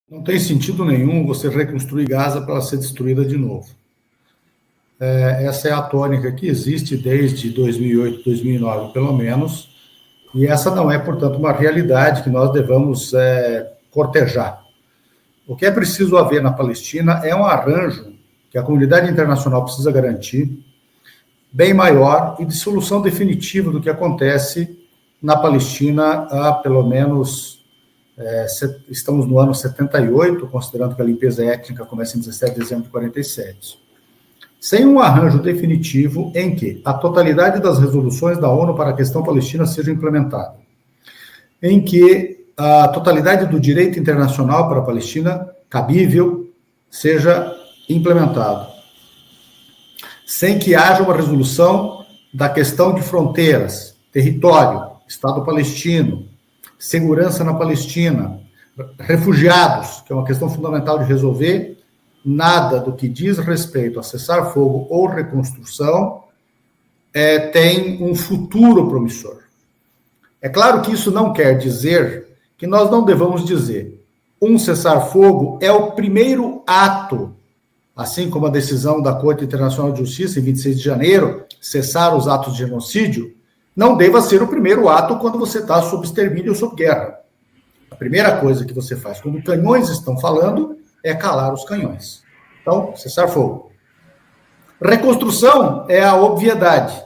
Não tem sentido nenhum você reconstruir Gaza para ela ser destruída de novo. Essa é a tônica que existe desde 2008, 2009, pelo menos, e essa não é, portanto, uma realidade que nós devamos cortejar. O que é preciso haver na Palestina é um arranjo que a comunidade internacional precisa garantir, bem maior e de solução definitiva do que acontece na Palestina há pelo menos... estamos no ano 78, considerando que a limpeza étnica começa em 17 de dezembro de 47. Sem um arranjo definitivo em que a totalidade das resoluções da ONU para a questão palestina seja implementada, em que a totalidade do direito internacional para a Palestina cabível seja implementado, sem que haja uma resolução da questão de fronteiras, território, Estado palestino, segurança na Palestina, refugiados, que é uma questão fundamental de resolver, nada do que diz respeito a cessar-fogo ou reconstrução tem um futuro promissor. É claro que isso não quer dizer que nós não devamos dizer um cessar-fogo é o primeiro ato, assim como a decisão da Corte Internacional de Justiça, em 26 de janeiro, cessar os atos de genocídio, não deva ser o primeiro ato quando você está sob extermínio ou sob guerra. A primeira coisa que você faz quando canhões estão falando é calar os canhões. Então, cessar fogo. Reconstrução é a obviedade.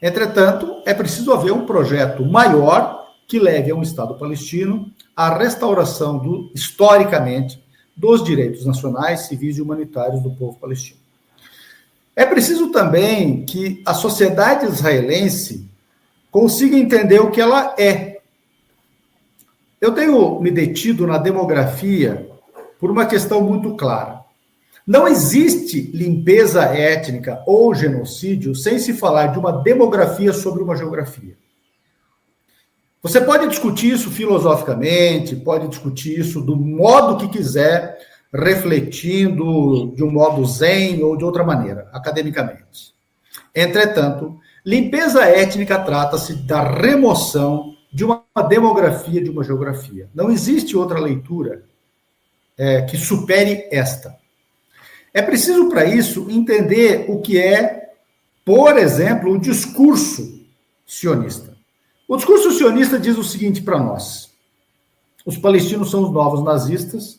Entretanto, é preciso haver um projeto maior que leve a um Estado palestino à restauração, historicamente, dos direitos nacionais, civis e humanitários do povo palestino. É preciso também que a sociedade israelense consiga entender o que ela é. Eu tenho me detido na demografia por uma questão muito clara. Não existe limpeza étnica ou genocídio sem se falar de uma demografia sobre uma geografia. Você pode discutir isso filosoficamente, pode discutir isso do modo que quiser, refletindo de um modo zen ou de outra maneira, academicamente. Entretanto, limpeza étnica trata-se da remoção de uma demografia de uma geografia. Não existe outra leitura que supere esta. É preciso, para isso, entender o que é, por exemplo, o discurso sionista. O discurso sionista diz o seguinte para nós: os palestinos são os novos nazistas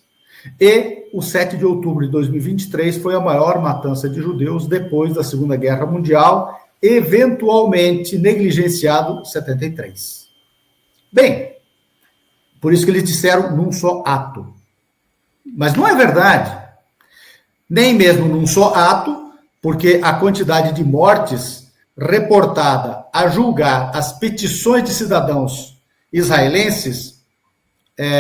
e o 7 de outubro de 2023 foi a maior matança de judeus depois da Segunda Guerra Mundial, eventualmente negligenciado 73. Bem, por isso que eles disseram num só ato. Mas não é verdade. Nem mesmo num só ato, porque a quantidade de mortes reportada a julgar as petições de cidadãos israelenses,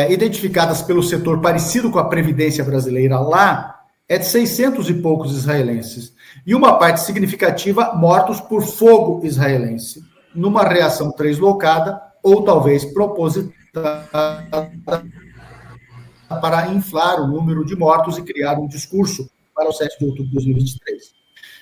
identificadas pelo setor parecido com a Previdência brasileira lá, é de 600 e poucos israelenses. E uma parte significativa mortos por fogo israelense, numa reação translocada ou talvez propositada para inflar o número de mortos e criar um discurso para o 7 de outubro de 2023.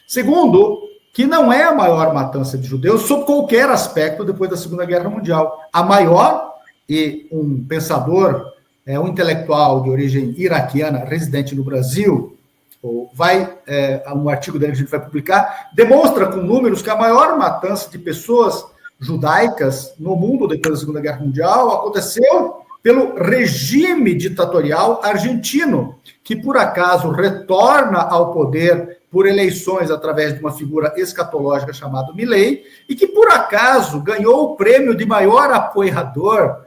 Segundo, que não é a maior matança de judeus sob qualquer aspecto depois da Segunda Guerra Mundial. A maior, e um pensador, um intelectual de origem iraquiana, residente no Brasil, um artigo dele que a gente vai publicar, demonstra com números que a maior matança de pessoas judaicas no mundo depois da Segunda Guerra Mundial aconteceu pelo regime ditatorial argentino, que por acaso retorna ao poder por eleições através de uma figura escatológica chamada Milei, e que por acaso ganhou o prêmio de maior apoiador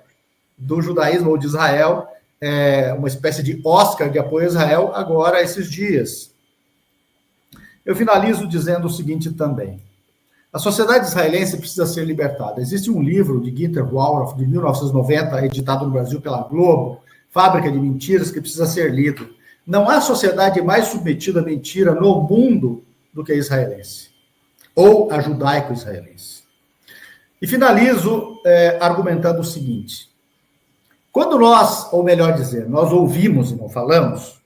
do judaísmo ou de Israel, uma espécie de Oscar de apoio a Israel, agora esses dias. Eu finalizo dizendo o seguinte também: a sociedade israelense precisa ser libertada. Existe um livro de Günter Wallraff, de 1990, editado no Brasil pela Globo, Fábrica de Mentiras, que precisa ser lido. Não há sociedade mais submetida à mentira no mundo do que a israelense, ou a judaico-israelense. E finalizo argumentando o seguinte: quando nós, ou melhor dizer, nós ouvimos e não falamos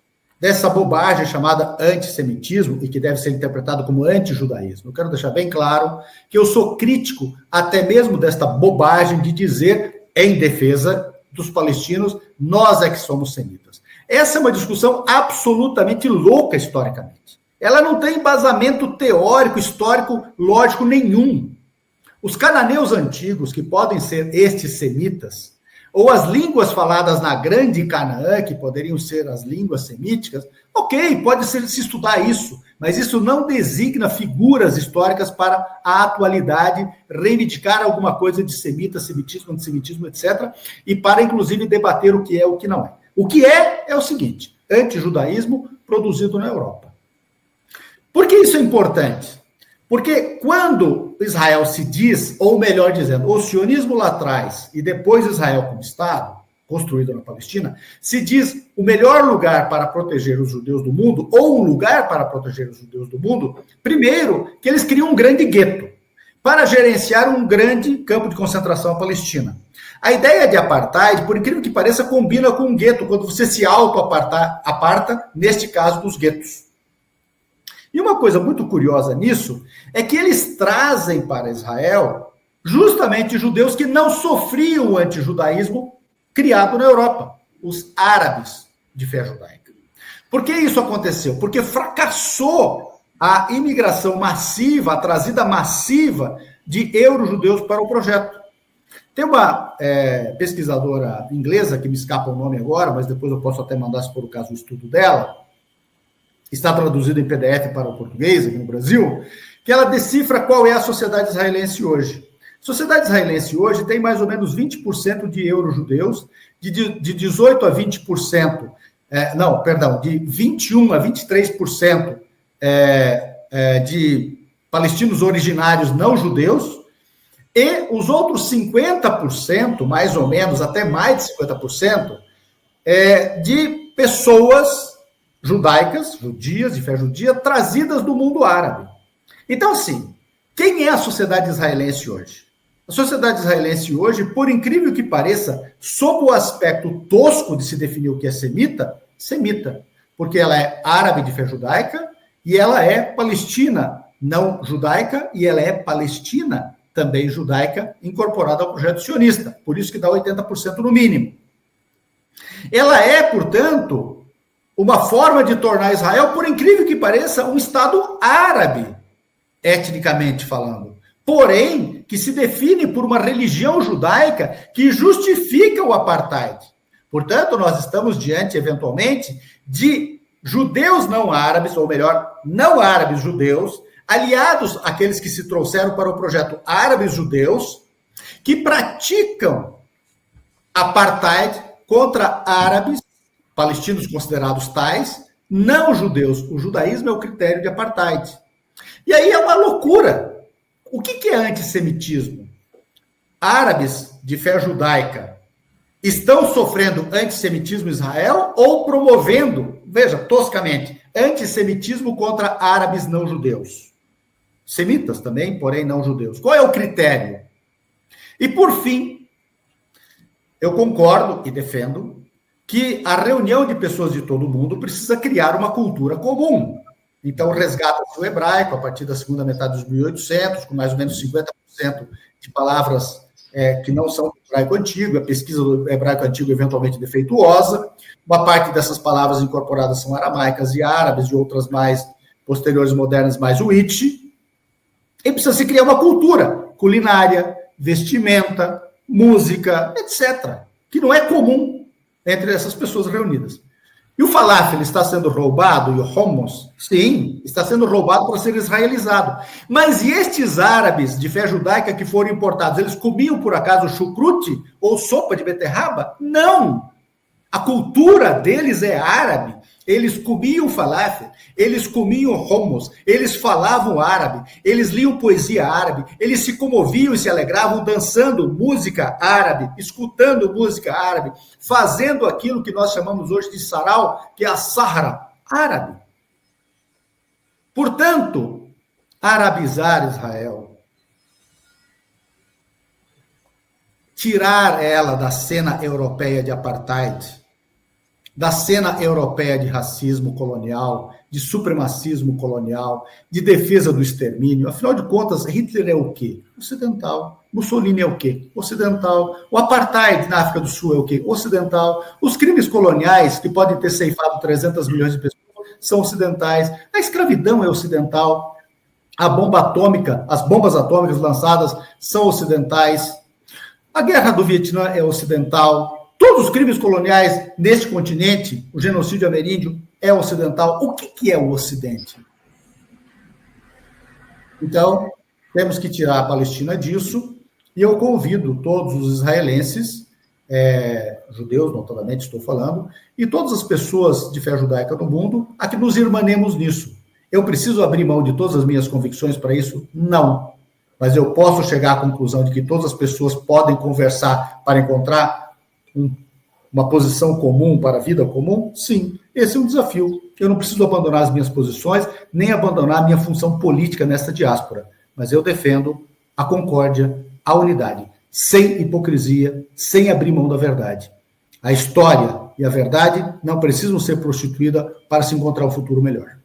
dessa bobagem chamada antissemitismo e que deve ser interpretado como antijudaísmo, eu quero deixar bem claro que eu sou crítico até mesmo desta bobagem de dizer, em defesa dos palestinos, nós é que somos semitas. Essa é uma discussão absolutamente louca historicamente. Ela não tem embasamento teórico, histórico, lógico nenhum. Os cananeus antigos, que podem ser estes semitas, ou as línguas faladas na Grande Canaã, que poderiam ser as línguas semíticas, ok, pode se estudar isso, mas isso não designa figuras históricas para a atualidade, reivindicar alguma coisa de semita, semitismo, antissemitismo, etc., e para, inclusive, debater o que é e o que não é. O que é o seguinte, antijudaísmo produzido na Europa. Por que isso é importante? Porque quando Israel se diz, ou melhor dizendo, o sionismo lá atrás e depois Israel como Estado, construído na Palestina, se diz o melhor lugar para proteger os judeus do mundo, ou um lugar para proteger os judeus do mundo, primeiro, que eles criam um grande gueto para gerenciar um grande campo de concentração palestina. A ideia de apartheid, por incrível que pareça, combina com um gueto, quando você se auto-aparta, neste caso dos guetos. E uma coisa muito curiosa nisso é que eles trazem para Israel justamente judeus que não sofriam o antijudaísmo criado na Europa, os árabes de fé judaica. Por que isso aconteceu? Porque fracassou a imigração massiva, a trazida massiva de euro-judeus para o projeto. Tem uma pesquisadora inglesa, que me escapa o nome agora, mas depois eu posso até mandar, se for o caso, o estudo dela, está traduzido em PDF para o português aqui no Brasil, que ela decifra qual é a sociedade israelense hoje. A sociedade israelense hoje tem mais ou menos 20% de euro-judeus, de 18% a 20%, de 21% a 23% de palestinos originários não judeus, e os outros 50%, mais ou menos, até mais de 50%, de pessoas judaicas, judias, de fé judia, trazidas do mundo árabe. Então, assim, quem é a sociedade israelense hoje? A sociedade israelense hoje, por incrível que pareça, sob o aspecto tosco de se definir o que é semita, porque ela é árabe de fé judaica e ela é palestina não judaica e ela é palestina também judaica incorporada ao projeto sionista, por isso que dá 80% no mínimo. Ela é, portanto, uma forma de tornar Israel, por incrível que pareça, um Estado árabe, etnicamente falando. Porém, que se define por uma religião judaica que justifica o apartheid. Portanto, nós estamos diante, eventualmente, de judeus não árabes, ou melhor, não árabes judeus, aliados àqueles que se trouxeram para o projeto árabes judeus, que praticam apartheid contra árabes, palestinos considerados tais, não judeus. O judaísmo é o critério de apartheid. E aí é uma loucura. O que é antissemitismo? Árabes de fé judaica estão sofrendo antissemitismo em Israel ou promovendo, veja, toscamente, antissemitismo contra árabes não judeus? Semitas também, porém não judeus. Qual é o critério? E por fim, eu concordo e defendo que a reunião de pessoas de todo mundo precisa criar uma cultura comum. Então, resgata-se o hebraico a partir da segunda metade dos 1800, com mais ou menos 50% de palavras que não são do hebraico antigo, a pesquisa do hebraico antigo eventualmente defeituosa, uma parte dessas palavras incorporadas são aramaicas e árabes, e outras mais posteriores, modernas, mais o Yiddish, e precisa se criar uma cultura culinária, vestimenta, música, etc., que não é comum entre essas pessoas reunidas. E o falafel está sendo roubado, e o hummus, sim, está sendo roubado para ser israelizado. Mas e estes árabes de fé judaica que foram importados, eles comiam, por acaso, chucrute ou sopa de beterraba? Não! A cultura deles é árabe. Eles comiam falafel, eles comiam hummus, eles falavam árabe, eles liam poesia árabe, eles se comoviam e se alegravam dançando música árabe, escutando música árabe, fazendo aquilo que nós chamamos hoje de sarau, que é a Sahara árabe. Portanto, arabizar Israel, tirar ela da cena europeia de apartheid, da cena europeia de racismo colonial, de supremacismo colonial, de defesa do extermínio. Afinal de contas, Hitler é o quê? Ocidental. Mussolini é o quê? Ocidental. O apartheid na África do Sul é o quê? Ocidental. Os crimes coloniais, que podem ter ceifado 300 milhões de pessoas, são ocidentais. A escravidão é ocidental. A bomba atômica, as bombas atômicas lançadas são ocidentais. A guerra do Vietnã é ocidental. Todos os crimes coloniais neste continente, o genocídio ameríndio, é ocidental. O que é o Ocidente? Então, temos que tirar a Palestina disso, e eu convido todos os israelenses, judeus, notadamente estou falando, e todas as pessoas de fé judaica no mundo, a que nos irmanemos nisso. Eu preciso abrir mão de todas as minhas convicções para isso? Não. Mas eu posso chegar à conclusão de que todas as pessoas podem conversar para encontrar uma posição comum para a vida comum? Sim, esse é um desafio. Eu não preciso abandonar as minhas posições, nem abandonar a minha função política nesta diáspora, mas eu defendo a concórdia, a unidade, sem hipocrisia, sem abrir mão da verdade. A história e a verdade não precisam ser prostituídas para se encontrar um futuro melhor.